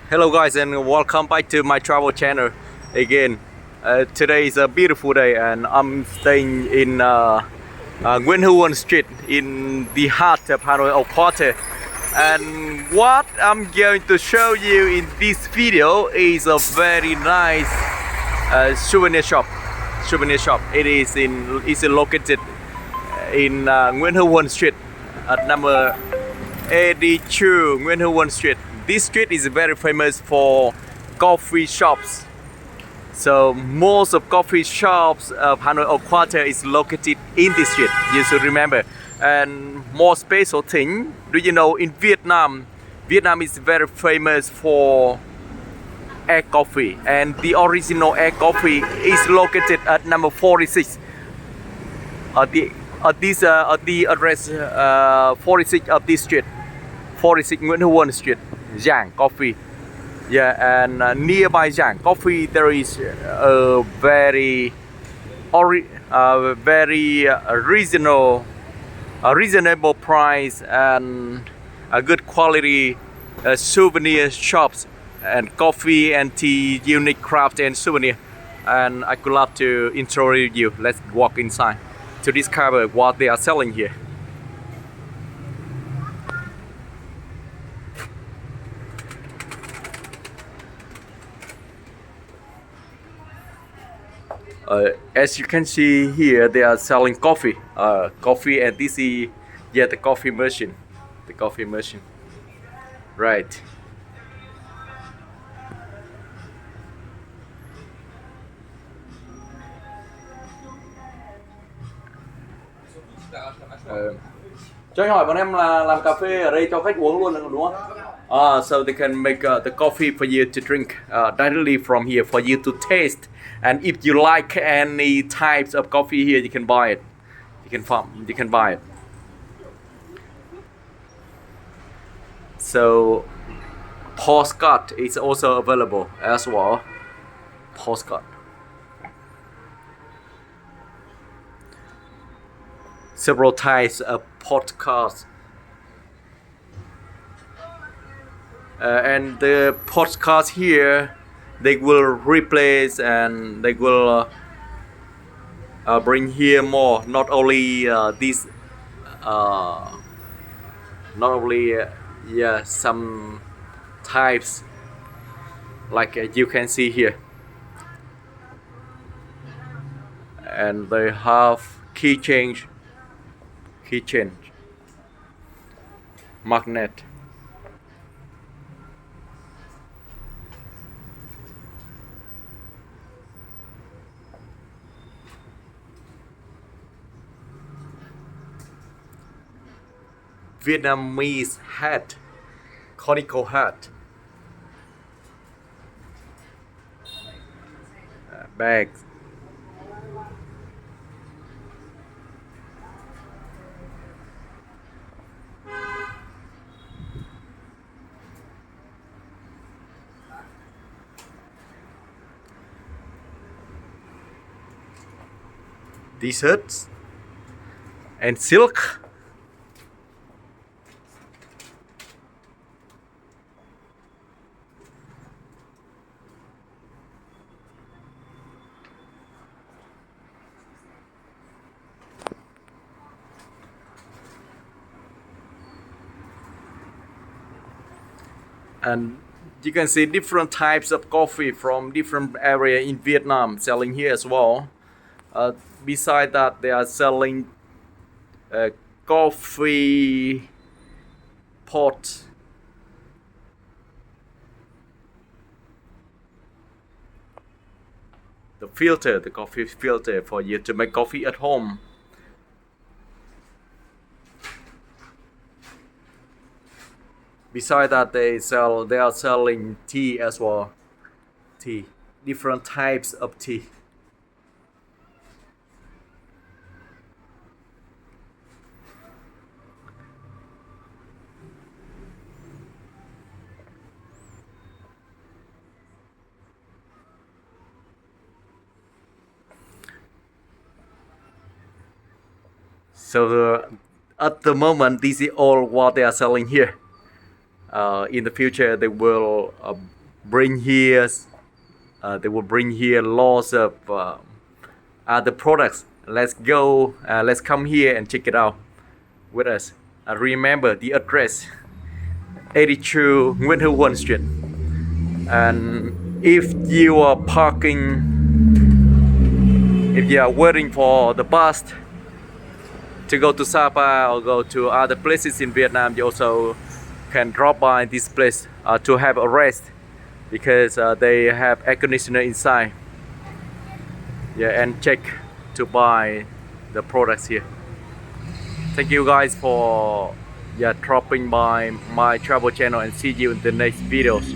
Hello guys, and welcome back to my travel channel again. Today is a beautiful day and I'm staying in Nguyễn Hữu Huân Street in the heart of Hanoi Old Quarter. And what I'm going to show you in this video is a very nice souvenir shop. It's located in Nguyễn Hữu Huân Street at number 82 Nguyễn Hữu Huân Street. This street is very famous for coffee shops. So most of coffee shops of Hanoi Old Quarter is located in this street. You should remember. And more special thing, do you know in Vietnam is very famous for egg coffee, and the original egg coffee is located at number 46. The address 46 of this street, 46 Nguyễn Hữu Huân Street. Giảng Coffee, yeah, and nearby Giảng Coffee there is a very reasonable price and a good quality souvenir shops and coffee and tea, unique craft and souvenir. And I could love to introduce you. Let's walk inside to discover what they are selling here. As you can see here, they are selling coffee, and this is the coffee machine, right. Cho anh hỏi bọn em là làm cà phê ở đây cho khách uống luôn đúng không? So they can make the coffee for you to drink directly from here for you to taste. And if you like any types of coffee here, you can buy it. You can buy it. So postcard is also available as well. Postcard. Several types of postcards. And the postcards here, they will replace and they will bring here more. Not only some types like you can see here, and they have keychain, magnet. Vietnamese hat, conical hat, bags. T-shirts and silk. And you can see different types of coffee from different area in Vietnam selling here as well. Beside that, they are selling coffee pot. The coffee filter for you to make coffee at home. Besides that, they are selling tea as well. Tea, different types of tea. So at the moment, this is all what they are selling here. in the future they will bring here lots of other products. Let's go, let's come here and check it out with us. Remember the address, 82 Nguyễn Hữu Huân Street. And if you are waiting for the bus to go to Sapa or go to other places in Vietnam, you also can drop by this place to have a rest, because they have air conditioner inside. Yeah, and check to buy the products here. Thank you guys for dropping by my travel channel, and see you in the next videos.